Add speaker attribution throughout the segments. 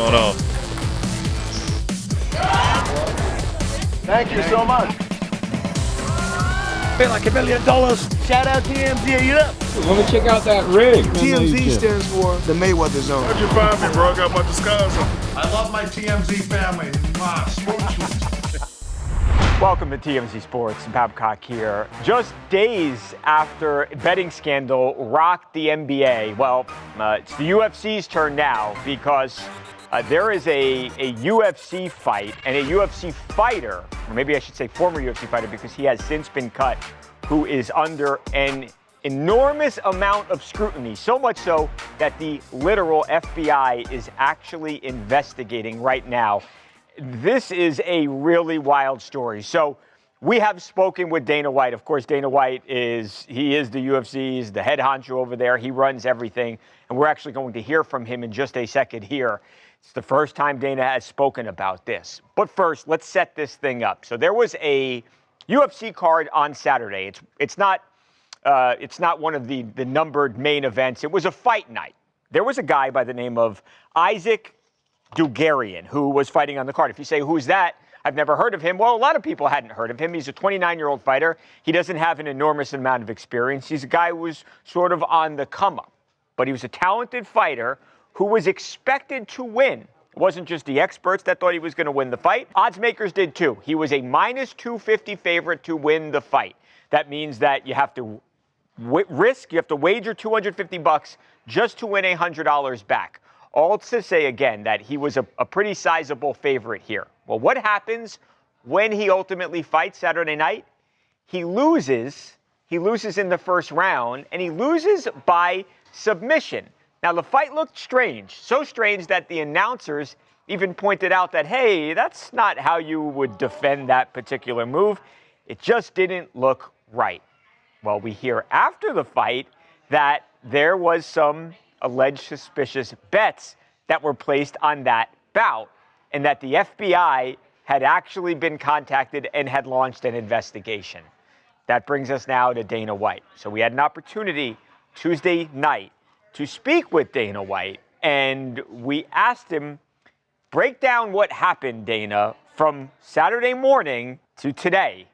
Speaker 1: going on.
Speaker 2: Thank you so much.
Speaker 3: Been like $1 million.
Speaker 2: Shout out TMZ, you up?
Speaker 4: Let me check out that rig.
Speaker 2: TMZ stands for the Mayweather Zone.
Speaker 1: How'd you find me, bro? I got my disguise on.
Speaker 5: I love my TMZ family. Wow,
Speaker 6: Welcome to TMZ Sports. Babcock here. Just days after a betting scandal rocked the NBA, well, it's the UFC's turn now because there is a UFC fight and a UFC fighter, or maybe I should say former UFC fighter because he has since been cut, who is under an enormous amount of scrutiny, so much so that the literal FBI is actually investigating right now. This is a really wild story. So we have spoken with Dana White. Of course, Dana White is the UFC, he's the head honcho over there. He runs everything. And we're actually going to hear from him in just a second here. It's the first time Dana has spoken about this. But first, let's set this thing up. So there was a UFC card on Saturday. It's not one of the numbered main events. It was a fight night. There was a guy by the name of Isaac Dugarian, who was fighting on the card. If you say, who's that? I've never heard of him. Well, a lot of people hadn't heard of him. He's a 29-year-old fighter. He doesn't have an enormous amount of experience. He's a guy who was sort of on the come up. But he was a talented fighter who was expected to win. It wasn't just the experts that thought he was going to win the fight. Odds makers did too. He was a minus 250 favorite to win the fight. That means that you have to you have to wager $250 just to win $100 back. All to say again that he was a pretty sizable favorite here. Well, what happens when he ultimately fights Saturday night? He loses. He loses in the first round, and he loses by submission. Now, the fight looked strange, so strange that the announcers even pointed out that, hey, that's not how you would defend that particular move. It just didn't look right. Well, we hear after the fight that there was some alleged suspicious bets that were placed on that bout, and that the FBI had actually been contacted and had launched an investigation. That brings us now to Dana White. So we had an opportunity Tuesday night to speak with Dana White, and we asked him, break down what happened, Dana, from Saturday morning to today.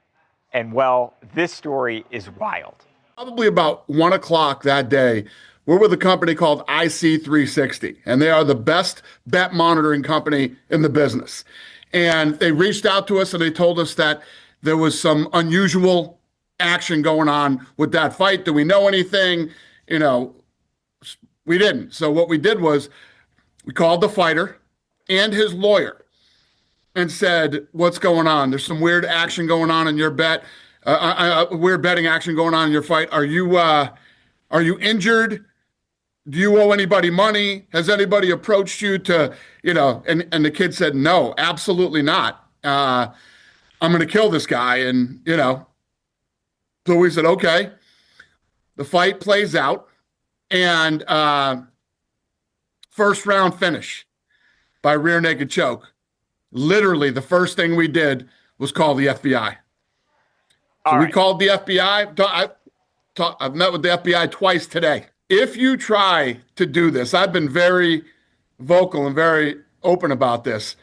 Speaker 6: And well, this story is wild.
Speaker 7: Probably about 1 o'clock that day, we're with a company called IC360, and they are the best bet monitoring company in the business. And they reached out to us and they told us that there was some unusual action going on with that fight. Do we know anything? We didn't. So what we did was we called the fighter and his lawyer and said, what's going on? There's some weird action going on in your bet, weird betting action going on in your fight. Are you injured? Do you owe anybody money? Has anybody approached you to, and the kid said, no, absolutely not. I'm going to kill this guy. And, so we said, okay. The fight plays out, and first round finish by rear naked choke. Literally, the first thing we did was call the FBI. So we called the FBI. I've met with the FBI twice today. If you try to do this, I've been very vocal and very open about this.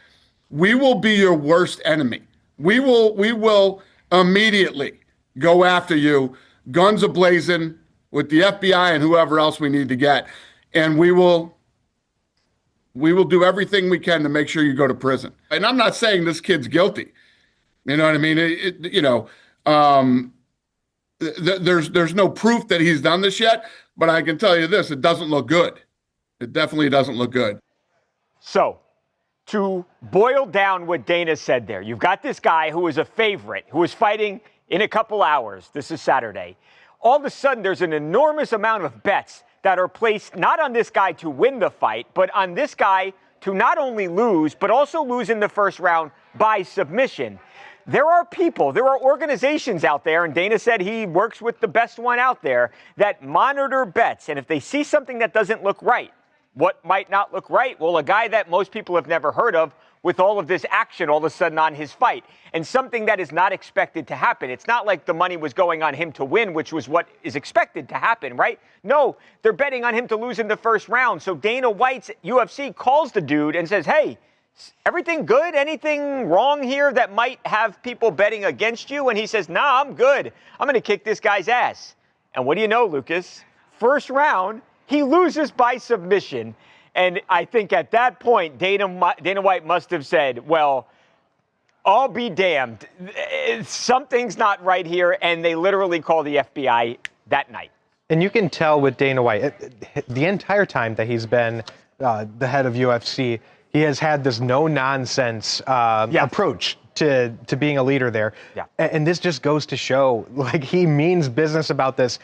Speaker 7: We will be your worst enemy. We will immediately go after you, guns a-blazing, with the FBI and whoever else we need to get. And we will do everything we can to make sure you go to prison. And I'm not saying this kid's guilty. You know what I mean? There's no proof that he's done this yet, but I can tell you this, it doesn't look good. It definitely doesn't look good.
Speaker 6: So, to boil down what Dana said there, you've got this guy who is a favorite, who is fighting in a couple hours. This is Saturday. All of a sudden, there's an enormous amount of bets that are placed not on this guy to win the fight, but on this guy to not only lose, but also lose in the first round by submission. There are organizations out there, and Dana said he works with the best one out there, that monitor bets. And if they see something that doesn't look right, what might not look right? Well, a guy that most people have never heard of with all of this action all of a sudden on his fight, and something that is not expected to happen. It's not like the money was going on him to win, which was what is expected to happen, right? No, they're betting on him to lose in the first round. So Dana White's UFC calls the dude and says, hey, everything good? Anything wrong here that might have people betting against you? And he says, nah, I'm good. I'm going to kick this guy's ass. And what do you know, Lucas? First round, he loses by submission. And I think at that point, Dana White must have said, well, I'll be damned. Something's not right here. And they literally call the FBI that night.
Speaker 3: And you can tell with Dana White, the entire time that he's been the head of UFC, he has had this no-nonsense approach to being a leader there. Yeah. And this just goes to show, like, he means business about this.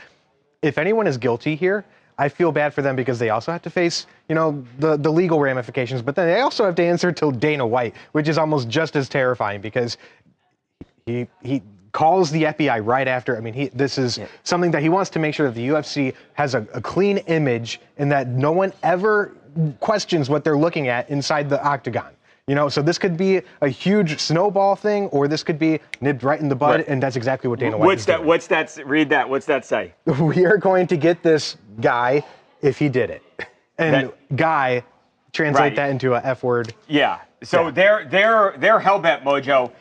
Speaker 3: If anyone is guilty here, I feel bad for them because they also have to face, the legal ramifications. But then they also have to answer to Dana White, which is almost just as terrifying because he calls the FBI right after. I mean, this is something that he wants to make sure that the UFC has a clean image and that no one ever questions what they're looking at inside the octagon. So this could be a huge snowball thing, or this could be nipped right in the bud, and that's exactly what Dana White is doing.
Speaker 6: What's that? Read that. What's that say?
Speaker 3: We are going to get this guy if he did it. And guy, translate that into a F word.
Speaker 6: Yeah. So they're hellbent, Mojo.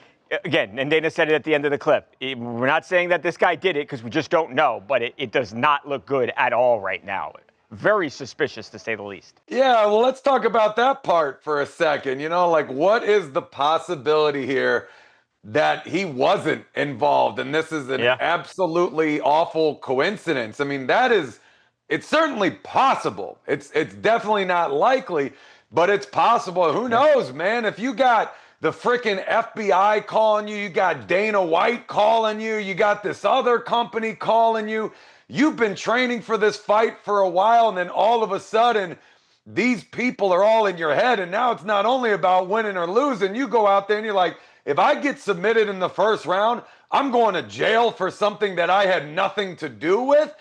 Speaker 6: Again, and Dana said it at the end of the clip. We're not saying that this guy did it because we just don't know, but it does not look good at all right now. Very suspicious, to say the least.
Speaker 4: Yeah, well, let's talk about that part for a second. What is the possibility here that he wasn't involved? And this is an absolutely awful coincidence. I mean, it's certainly possible. It's definitely not likely, but it's possible. Who knows, man? If you got the freaking FBI calling you, you got Dana White calling you, you got this other company calling you, you've been training for this fight for a while, and then all of a sudden, these people are all in your head, and now it's not only about winning or losing. You go out there and you're like, if I get submitted in the first round, I'm going to jail for something that I had nothing to do with.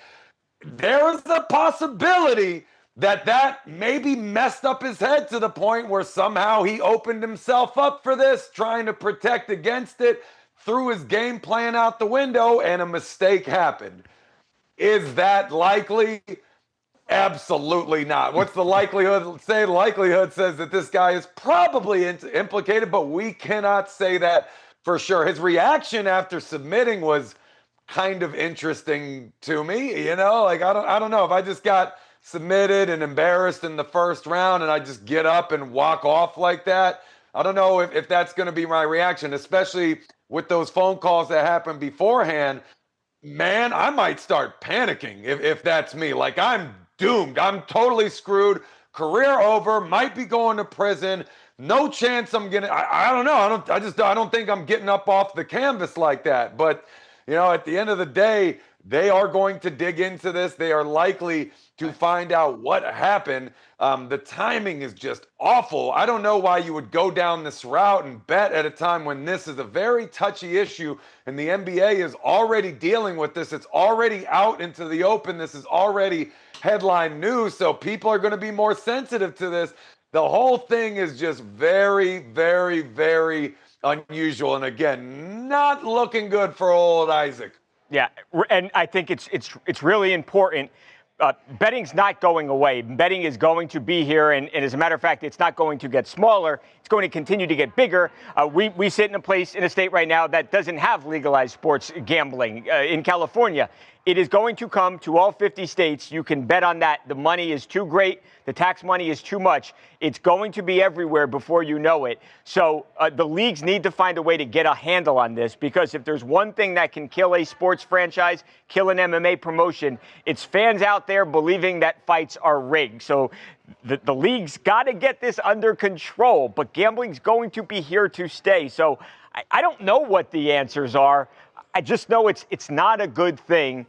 Speaker 4: There's a possibility that maybe messed up his head to the point where somehow he opened himself up for this, trying to protect against it, threw his game plan out the window, and a mistake happened. Is that likely? Absolutely not. What's the likelihood? The likelihood says that this guy is probably implicated, but we cannot say that for sure. His reaction after submitting was kind of interesting to me. I don't know if I just got submitted and embarrassed in the first round and I just get up and walk off like that. I don't know if that's going to be my reaction, especially with those phone calls that happened beforehand. Man, I might start panicking if that's me. Like, I'm doomed. I'm totally screwed. Career over. Might be going to prison. No chance I'm getting. I don't know. I don't think I'm getting up off the canvas like that. But at the end of the day, they are going to dig into this. They are likely to find out what happened. The timing is just awful. I don't know why you would go down this route and bet at a time when this is a very touchy issue and the NBA is already dealing with this. It's already out into the open. This is already headline news. So people are going to be more sensitive to this. The whole thing is just very, very, very unusual. And again, not looking good for old Isaac.
Speaker 6: Yeah, and I think it's really important. Betting's not going away. Betting is going to be here, and as a matter of fact, it's not going to get smaller. It's going to continue to get bigger. We sit in a state right now that doesn't have legalized sports gambling. In California, it is going to come to all 50 states. You can bet on that. The money is too great. The tax money is too much. It's going to be everywhere before you know it. So the leagues need to find a way to get a handle on this, because if there's one thing that can kill a sports franchise, kill an MMA promotion, it's fans out there believing that fights are rigged. So the league's got to get this under control, but gambling's going to be here to stay. So I don't know what the answers are. I just know it's not a good thing.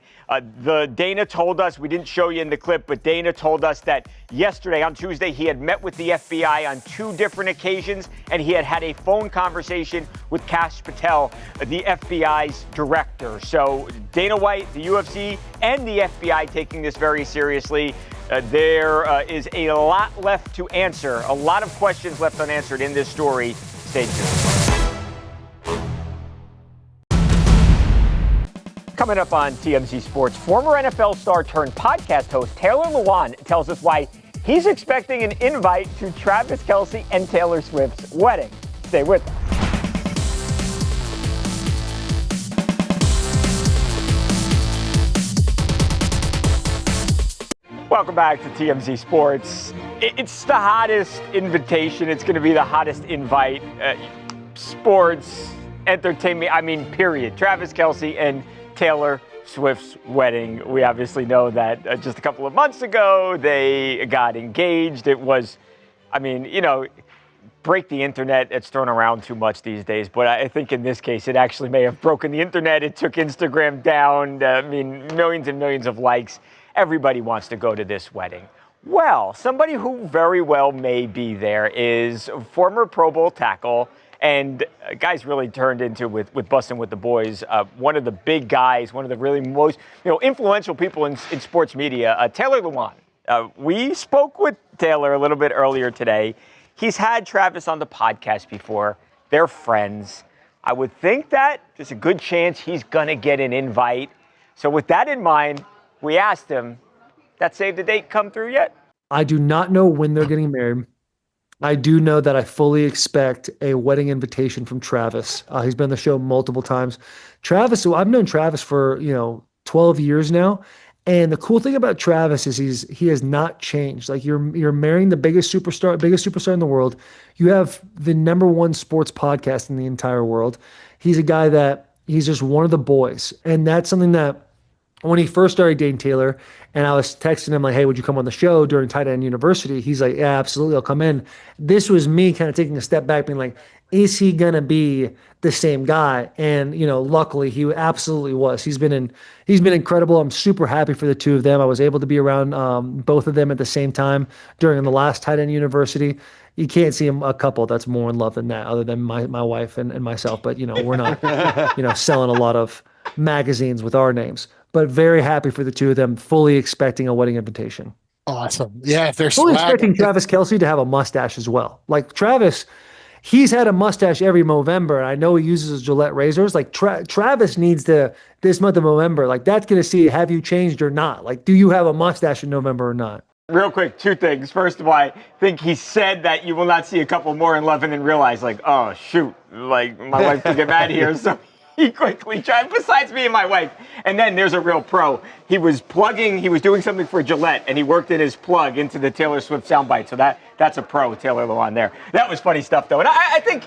Speaker 6: Dana told us, we didn't show you in the clip, but Dana told us that yesterday, on Tuesday, he had met with the FBI on 2 different occasions, and he had a phone conversation with Kash Patel, the FBI's director. So Dana White, the UFC, and the FBI taking this very seriously. There is a lot left to answer, a lot of questions left unanswered in this story. Stay tuned. Coming up on TMZ Sports, former NFL star turned podcast host Taylor Lewan tells us why he's expecting an invite to Travis Kelce and Taylor Swift's wedding. Stay with us. Welcome back to TMZ Sports. It's the hottest invitation. It's going to be the hottest invite. Sports, entertainment, period. Travis Kelce and Taylor Swift's wedding. We obviously know that just a couple of months ago, they got engaged. It was, break the internet. It's thrown around too much these days. But I think in this case, it actually may have broken the internet. It took Instagram down. Millions and millions of likes. Everybody wants to go to this wedding. Well, somebody who very well may be there is former Pro Bowl tackle, and guys really turned into with Bussin with the boys. One of the big guys, one of the really most influential people in sports media, Taylor Lewan. We spoke with Taylor a little bit earlier today. He's had Travis on the podcast before. They're friends. I would think that there's a good chance he's gonna get an invite. So with that in mind, we asked him, that save the date come through yet?
Speaker 8: I do not know when they're getting married. I do know that I fully expect a wedding invitation from Travis. He's been on the show multiple times. Travis, so I've known Travis for, 12 years now. And the cool thing about Travis is he has not changed. Like you're marrying the biggest superstar in the world. You have the number one sports podcast in the entire world. He's a guy that he's just one of the boys. And that's something that when he first started dating Taylor, and I was texting him like, hey, would you come on the show during Tight End University? He's like, yeah, absolutely, I'll come in. This was me kind of taking a step back, being like, is he going to be the same guy? And, luckily he absolutely was. He's been incredible. I'm super happy for the two of them. I was able to be around both of them at the same time during the last Tight End University. You can't see a couple that's more in love than that, other than my wife and myself. But, we're not, selling a lot of magazines with our names. But very happy for the two of them, fully expecting a wedding invitation.
Speaker 9: Awesome. Yeah, if they're
Speaker 8: fully expecting Travis Kelce to have a mustache as well. Like Travis, he's had a mustache every November, and I know he uses his Gillette razors. Like Travis needs to, this month of November, like that's going to see, have you changed or not? Like, do you have a mustache in November or not?
Speaker 6: Real quick, two things. First of all, I think he said that you will not see a couple more in love and then realize, like, oh, shoot, like my wife could get mad here. So he quickly tried, besides me and my wife. And then there's a real pro. He was doing something for Gillette, and he worked in his plug into the Taylor Swift soundbite. So that's a pro, Taylor Lewan there. That was funny stuff, though. And I think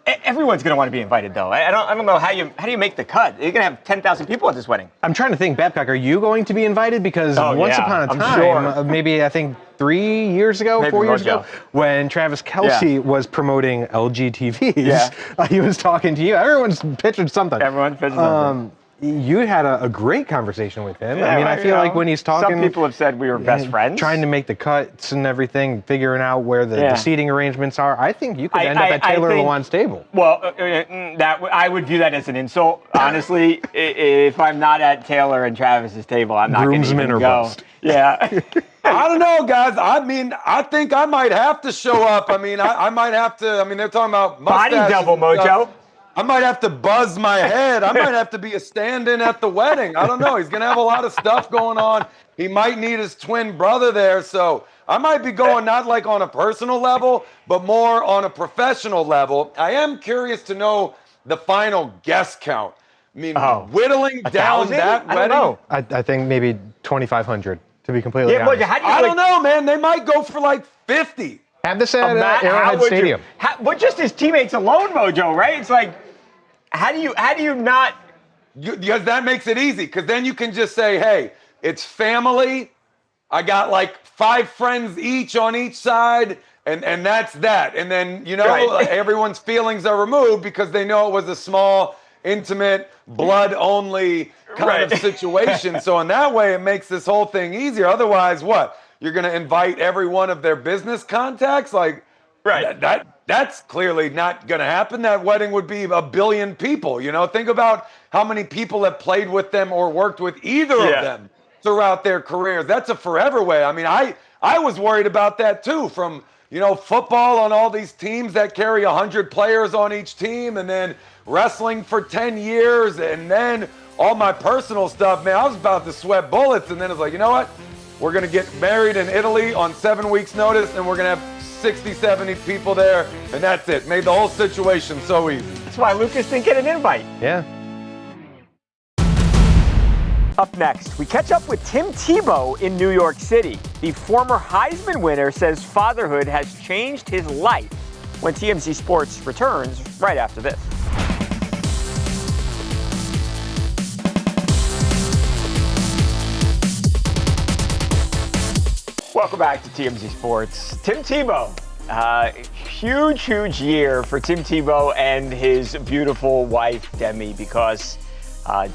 Speaker 6: everyone's going to want to be invited, though. I don't know how you make the cut. You're going to have 10,000 people at this wedding.
Speaker 3: I'm trying to think, Babcock, are you going to be invited? Because once upon a time, maybe I think 3 years ago, 4 years ago, when Travis Kelce was promoting LG TVs, he was talking to you. Everyone's pitching something.
Speaker 6: Everyone's pitching something.
Speaker 3: You had a great conversation with him. I mean, I feel like when he's talking...
Speaker 6: Some people have said we were best friends.
Speaker 3: Trying to make the cuts and everything, figuring out where the seating arrangements are. I think you could end up at Taylor Lewan's table.
Speaker 6: Well, I would view that as an insult. Honestly, if I'm not at Taylor and Travis's table, I'm not going to even go.
Speaker 3: Bust.
Speaker 6: Yeah.
Speaker 4: I don't know, guys. I think I might have to show up. I might have to. They're talking about
Speaker 6: body double, Mojo.
Speaker 4: I might have to buzz my head. I might have to be a stand-in at the wedding. I don't know. He's going to have a lot of stuff going on. He might need his twin brother there. So I might be going not like on a personal level, but more on a professional level. I am curious to know the final guest count. Whittling down that wedding.
Speaker 3: I think maybe 2,500, to be completely honest.
Speaker 4: I don't know, man. They might go for like 50.
Speaker 3: Have this at Arrowhead Stadium.
Speaker 6: But just his teammates alone, Mojo, right? It's like, how do you not?
Speaker 4: Because that makes it easy. Because then you can just say, hey, it's family. I got like 5 friends each on each side, and that's that. And then, everyone's feelings are removed because they know it was a small, intimate, blood-only kind of situation. So in that way, it makes this whole thing easier. Otherwise, what? You're going to invite every one of their business contacts? Like, that's clearly not going to happen. That wedding would be 1 billion people. Think about how many people have played with them or worked with either of them throughout their careers. That's a forever way. I mean, I was worried about that too, from, you know, football on all these teams that carry 100 players on each team, and then wrestling for 10 years, and then all my personal stuff, man, I was about to sweat bullets, and then it's like, you know what? We're going to get married in Italy on 7 weeks' notice, and we're going to have 60, 70 people there, and that's it. Made the whole situation so easy.
Speaker 6: That's why Lucas didn't get an invite.
Speaker 3: Yeah.
Speaker 6: Up next, we catch up with Tim Tebow in New York City. The former Heisman winner says fatherhood has changed his life. When TMZ Sports returns right after this. Welcome back to TMZ Sports. Tim Tebow. Huge year for Tim Tebow and his beautiful wife, Demi, because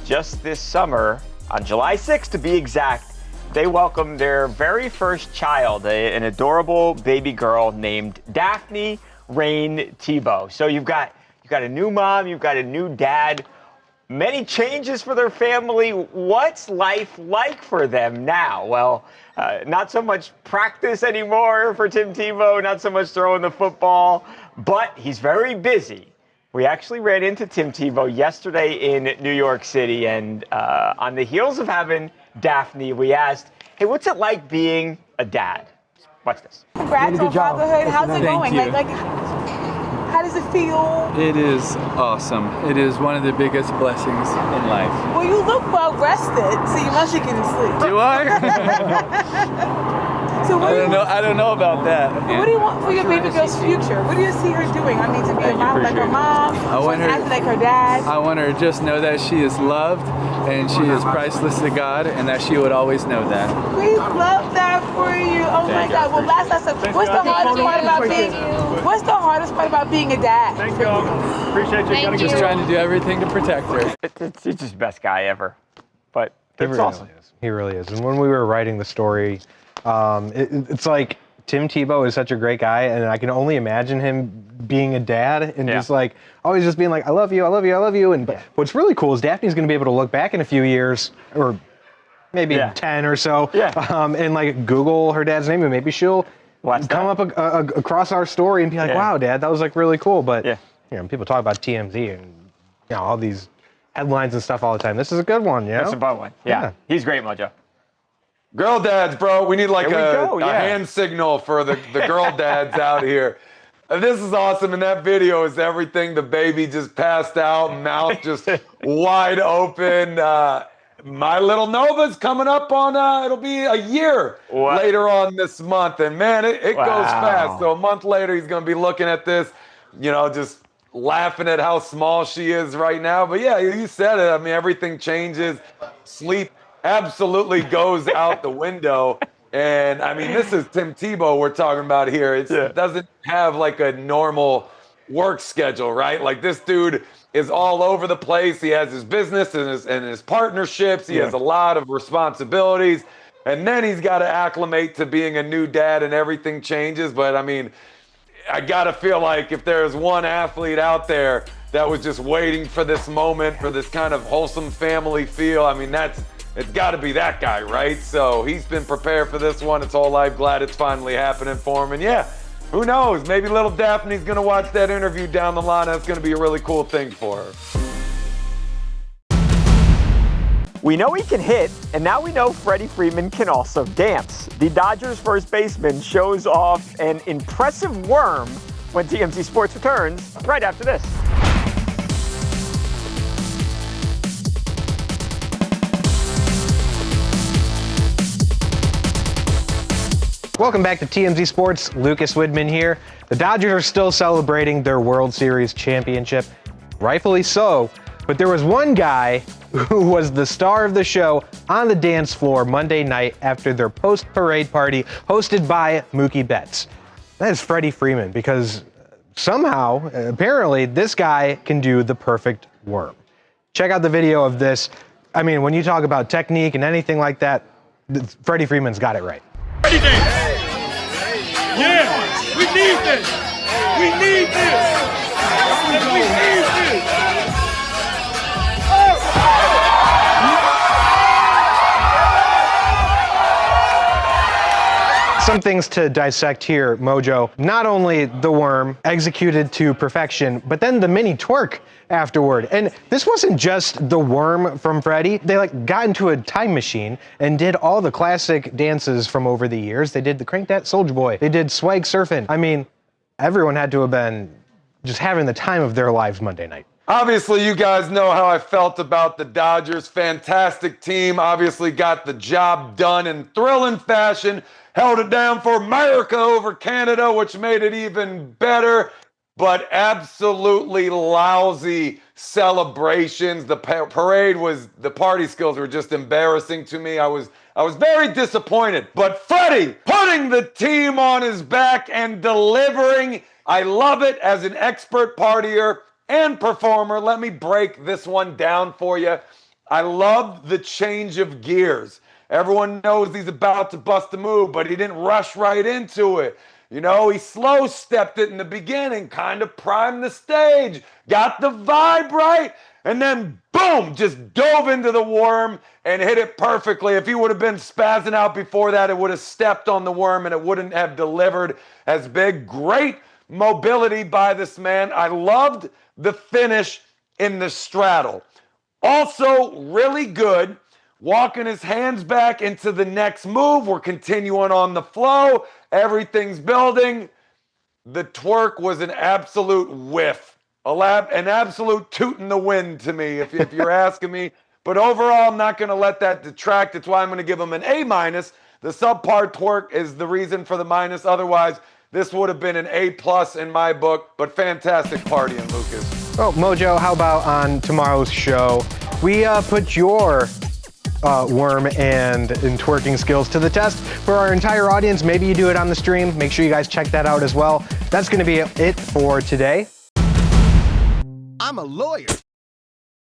Speaker 6: just this summer, on July 6th to be exact, they welcomed their very first child, an adorable baby girl named Daphne Rain Tebow. So you've got a new mom, you've got a new dad, many changes for their family. What's life like for them now? Well, not so much practice anymore for Tim Tebow, not so much throwing the football, but he's very busy. We actually ran into Tim Tebow yesterday in New York City, and on the heels of having Daphne, we asked, hey, what's it like being a dad? Watch this.
Speaker 9: Congrats on fatherhood. How's it going? Like, how does it feel?
Speaker 10: It is awesome. It is one of the biggest blessings in life.
Speaker 9: Well, you look well rested, so you must be getting sleep.
Speaker 10: Do I?
Speaker 9: So what
Speaker 10: I don't know about that.
Speaker 9: What do you want for your baby girl's future? What do you see her doing? I mean, to be a mom like her mom, acting like her dad.
Speaker 10: I want her to just know that she is loved and she is priceless to God, and that she would always know that.
Speaker 9: We love that for you. Oh my God. Well, last I said, what's the hardest part about being a dad?
Speaker 6: Thank you. Appreciate you.
Speaker 10: Just trying to do everything to protect her.
Speaker 6: He's just the best guy ever. But it's awesome.
Speaker 3: He really is. And when we were writing the story, it's like Tim Tebow is such a great guy, and I can only imagine him being a dad and just like always just being like, I love you, I love you, I love you. And what's really cool is Daphne's going to be able to look back in a few years, or maybe 10 or so, and like Google her dad's name, and maybe she'll come up across our story and be like, wow, Dad, that was like really cool. But you know, people talk about TMZ and you know all these headlines and stuff all the time. This is a good one, you know?
Speaker 6: It's a fun one. Yeah. He's great, Mojo.
Speaker 4: Girl dads, bro. We need like a hand signal for the girl dads out here. This is awesome. And that video is everything. The baby just passed out, mouth just wide open. My little Nova's coming up on, it'll be a year later on this month. And man, it goes fast. So a month later, he's going to be looking at this, you know, just laughing at how small she is right now. But yeah, you said it. I mean, everything changes. Sleep absolutely goes out the window. And I mean, this is Tim Tebow we're talking about here. It doesn't have like a normal work schedule, right? Like this dude is all over the place. He has his business and his partnerships. He has a lot of responsibilities. And then he's got to acclimate to being a new dad, and everything changes. But I mean, I got to feel like if there's one athlete out there that was just waiting for this moment, for this kind of wholesome family feel, I mean, it's got to be that guy, right? So he's been prepared for this one. It's all live. Glad it's finally happening for him. And yeah, who knows? Maybe little Daphne's going to watch that interview down the line. That's going to be a really cool thing for her.
Speaker 6: We know he can hit, and now we know Freddie Freeman can also dance. The Dodgers first baseman shows off an impressive worm when TMZ Sports returns right after this.
Speaker 3: Welcome back to TMZ Sports. Lucas Widman here. The Dodgers are still celebrating their World Series championship, rightfully so. But there was one guy who was the star of the show on the dance floor Monday night after their post-parade party hosted by Mookie Betts. That is Freddie Freeman, because somehow, apparently, this guy can do the perfect worm. Check out the video of this. I mean, when you talk about technique and anything like that, Freddie Freeman's got it right.
Speaker 1: Freddie dance. Yeah, we need this. We need this. We need this.
Speaker 3: things to dissect here, Mojo. Not only the worm executed to perfection, but then the mini twerk afterward. And this wasn't just the worm from Freddie. They like got into a time machine and did all the classic dances from over the years. They did the Crank That Soulja Boy. They did swag surfing. I mean, everyone had to have been just having the time of their lives Monday night.
Speaker 4: Obviously, you guys know how I felt about the Dodgers. Fantastic team. Obviously got the job done in thrilling fashion. Held it down for America over Canada, which made it even better. But absolutely lousy celebrations. The parade was, the party skills were just embarrassing to me. I was very disappointed. But Freddie putting the team on his back and delivering. I love it as an expert partier and performer. Let me break this one down for you. I love the change of gears. Everyone knows he's about to bust a move, but he didn't rush right into it. You know, he slow stepped it in the beginning, kind of primed the stage, got the vibe right, and then boom, just dove into the worm and hit it perfectly. If he would have been spazzing out before that, it would have stepped on the worm and it wouldn't have delivered as big. Great mobility by this man. I loved the finish in the straddle. Also, really good walking his hands back into the next move. We're continuing on the flow. Everything's building. The twerk was an absolute whiff, an absolute toot in the wind to me, if you're asking me. But overall, I'm not going to let that detract. That's why I'm going to give him an A-. The subpar twerk is the reason for the minus. Otherwise, this would have been an A+ in my book. But fantastic partying, Lucas.
Speaker 3: Oh, Mojo, how about on tomorrow's show, we put your worm and twerking skills to the test for our entire audience. Maybe you do it on the stream. Make sure you guys check that out as well. That's going to be it for today.
Speaker 11: I'm a lawyer.